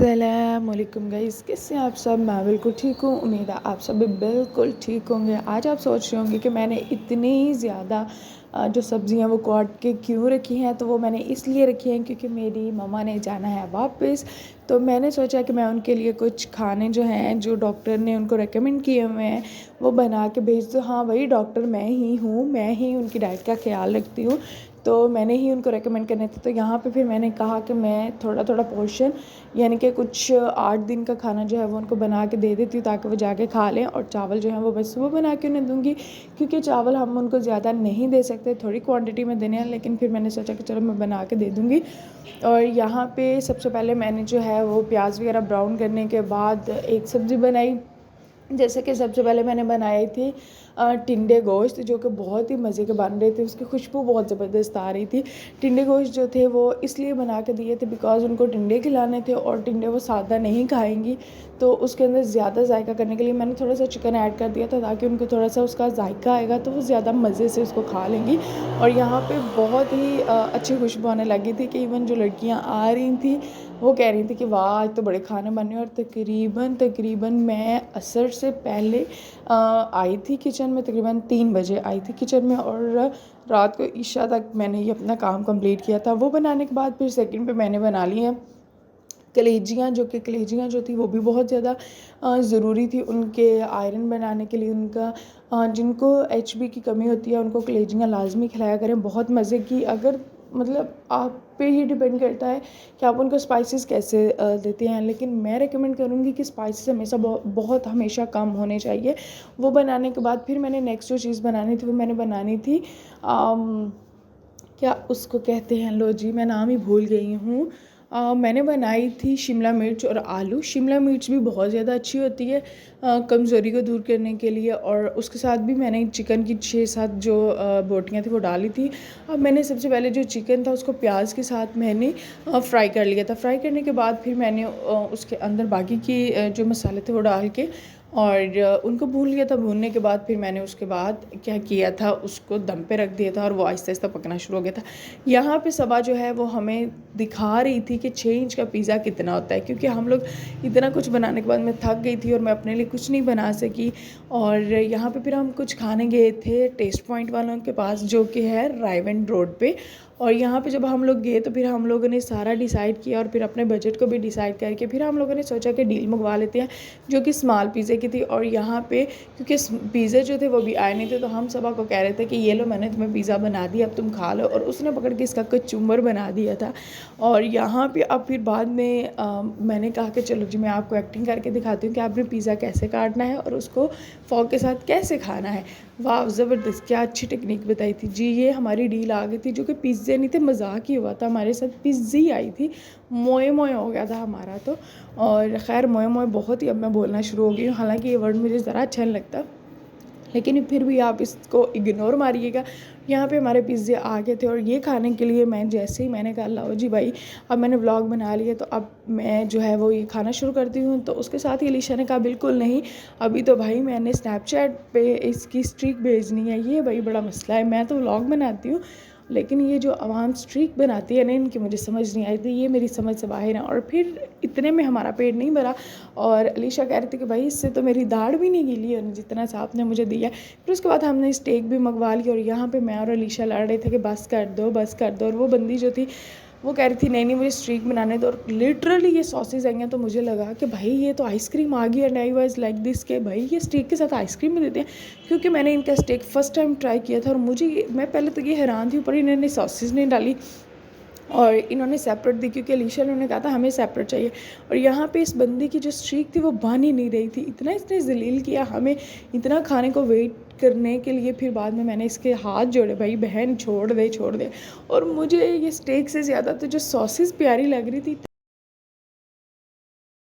अस्सलामुअलैकुम गाइस, कैसे हैं आप सब। मैं बिल्कुल ठीक हूँ। उम्मीद है आप सब भी बिल्कुल ठीक होंगे। आज आप सोच रहे होंगे कि मैंने इतनी ज़्यादा जो सब्ज़ियाँ वो काट के क्यों रखी हैं। तो वो मैंने इसलिए रखी हैं क्योंकि मेरी मम्मा ने जाना है वापस। तो मैंने सोचा कि मैं उनके लिए कुछ खाने जो हैं, जो डॉक्टर ने उनको रेकमेंड किए हुए हैं, वो बना के भेज दो। हाँ, वही डॉक्टर मैं ही हूँ, मैं ही उनकी डाइट का ख्याल रखती हूँ। तो मैंने ही उनको रेकमेंड करने थे। तो यहाँ पे फिर मैंने कहा कि मैं थोड़ा थोड़ा पोर्शन, यानी कि कुछ 8 दिन का खाना जो है वो उनको बना के दे देती हूँ ताकि वो जाके खा लें। और चावल जो है वो बस सुबह बना के उन्हें दूँगी, क्योंकि चावल हम उनको ज़्यादा नहीं दे सकते, थोड़ी क्वांटिटी में देने हैं। लेकिन फिर मैंने सोचा कि चलो मैं बना के दे दूँगी। और यहाँ पे सबसे पहले मैंने जो है वो प्याज वगैरह ब्राउन करने के बाद एक सब्ज़ी बनाई। जैसे कि सबसे पहले मैंने बनाई थी टिंडे गोश्त, जो कि बहुत ही मज़े के बन रहे थे। उसकी खुशबू बहुत ज़बरदस्त आ रही थी। टिंडे गोश्त जो थे वो इसलिए बना के दिए थे बिकॉज़ उनको टिंडे खिलाने थे, और टिंडे वो सादा नहीं खाएंगी। तो उसके अंदर ज़्यादा जायका करने के लिए मैंने थोड़ा सा चिकन ऐड कर दिया था, ताकि उनको थोड़ा सा उसका जायका आएगा तो वो ज़्यादा मज़े से उसको खा लेंगी। और यहाँ पे बहुत ही अच्छी खुशबू आने लगी थी कि इवन जो लड़कियाँ आ रही थी वो कह रही थी कि वाह, आज तो बड़े खाने बन रहे हैं। और तकरीबन मैं असर से पहले आई थी किचन में, तकरीबन 3 बजे आई थी किचन में। और रात को इशा तक मैंने ये अपना काम कंप्लीट किया था। वो बनाने के बाद फिर सेकंड पे मैंने बना ली है कलेजियाँ, जो कि कलेजियाँ जो थी वो भी बहुत ज़्यादा ज़रूरी थी उनके आयरन बनाने के लिए। उनका जिनको HB की कमी होती है उनको कलेजियाँ लाजमी खिलाया करें, बहुत मज़े की। अगर मतलब आप पे ही डिपेंड करता है कि आप उनको स्पाइसेस कैसे देते हैं, लेकिन मैं रेकमेंड करूँगी कि स्पाइसेस हमेशा बहुत हमेशा कम होने चाहिए। वो बनाने के बाद फिर मैंने नेक्स्ट जो चीज़ बनानी थी वो मैंने बनानी थी क्या उसको कहते हैं, लो जी मैं नाम ही भूल गई हूँ। मैंने बनाई थी शिमला मिर्च और आलू। शिमला मिर्च भी बहुत ज़्यादा अच्छी होती है कमज़ोरी को दूर करने के लिए। और उसके साथ भी मैंने चिकन की 6-7 जो बोटियाँ थी वो डाली थी। अब मैंने सबसे पहले जो चिकन था उसको प्याज के साथ मैंने फ्राई कर लिया था। फ्राई करने के बाद फिर मैंने उसके अंदर बाकी के जो मसाले थे वो डाल के और उनको भून लिया था। भूनने के बाद फिर मैंने उसके बाद क्या किया था, उसको दम पे रख दिया था और वो आहिस्ता आहिस्ता पकना शुरू हो गया था। यहाँ पे सबा जो है वो हमें दिखा रही थी कि 6 इंच का पिज़्ज़ा कितना होता है, क्योंकि हम लोग इतना कुछ बनाने के बाद मैं थक गई थी और मैं अपने लिए कुछ नहीं बना सकी। और यहाँ पे फिर हम कुछ खाने गए थे टेस्ट पॉइंट वालों के पास, जो कि है रायवेंड रोड पे। और यहाँ पे जब हम लोग गए तो फिर हम लोगों ने सारा डिसाइड किया और फिर अपने बजट को भी डिसाइड करके फिर हम लोगों ने सोचा कि डील मंगवा लेते हैं, जो कि स्मॉल पिज़्ज़े की थी। और यहाँ पे क्योंकि पिज़्ज़े जो थे वो भी आए नहीं थे, तो हम सबा को कह रहे थे कि ये लो, मैंने तुम्हें पिज़्ज़ा बना दिया, अब तुम खा लो। और उसने पकड़ के इसका कचूमर बना दिया था। और यहाँ पे अब फिर बाद में मैंने कहा कि चलो जी मैं आपको एक्टिंग करके दिखाती हूँ कि आपने पिज़्ज़ा कैसे काटना है और उसको फॉक के साथ कैसे खाना है। वाह ज़बरदस्त, क्या अच्छी टेक्निक बताई थी जी। ये हमारी डील आ गई थी, जो कि पिज़्ज़े नहीं थे, मजाक ही हुआ था हमारे साथ, पिज़्ज़ी आई थी। मोए मोए हो गया था हमारा तो। और ख़ैर मोए मोए बहुत ही अब मैं बोलना शुरू हो गई हूँ, हालांकि ये वर्ड मुझे ज़रा अच्छा नहीं लगता, लेकिन फिर भी आप इसको इग्नोर मारिएगा। यहाँ पे हमारे पिज़्ज़े आ गए थे और ये खाने के लिए मैं जैसे ही मैंने कहा लाओ जी भाई, अब मैंने व्लॉग बना लिया तो अब मैं जो है वो ये खाना शुरू करती हूँ। तो उसके साथ ही अलीशा ने कहा बिल्कुल नहीं, अभी तो भाई मैंने स्नैपचैट पे इसकी स्ट्रीक भेजनी है। ये भाई बड़ा मसला है, मैं तो व्लॉग बनाती हूँ लेकिन ये जो आवाम स्ट्रीक बनाती है ना, इनकी मुझे समझ नहीं आई थी, ये मेरी समझ से बाहर है। और फिर इतने में हमारा पेट नहीं भरा और अलीशा कह रही थी कि भाई इससे तो मेरी दाढ़ भी नहीं गीली है जितना सा आपने मुझे दिया। फिर उसके बाद हमने स्टेक भी मंगवा लिया और यहाँ पे मैं और अलीशा लड़ रहे थे कि बस कर दो बस कर दो। और वो बंदी जो थी वो कह रही थी नहीं नहीं मुझे स्ट्रीक बनाने दो। और लिटरली ये सॉसेज आई हैं तो मुझे लगा कि भाई ये तो आइसक्रीम आ गई। And I was like this के भाई ये स्टेक के साथ आइसक्रीम भी देते हैं, क्योंकि मैंने इनका स्टेक फ़र्स्ट टाइम ट्राई किया था। और मुझे मैं पहले तो ये हैरान थी, ऊपर इन्होंने सॉसेज नहीं डाली और इन्होंने सेपरेट दी, क्योंकि अलीशा ने कहा था हमें सेपरेट चाहिए। और यहाँ पे इस बंदी की जो स्ट्रीक थी वो बन ही नहीं रही थी, इतना इसने जलील किया हमें इतना खाने को वेट करने के लिए। फिर बाद में मैंने इसके हाथ जोड़े, भाई बहन छोड़ दे छोड़ दे। और मुझे ये स्टेक से ज़्यादा तो जो सॉसेस प्यारी लग रही थी।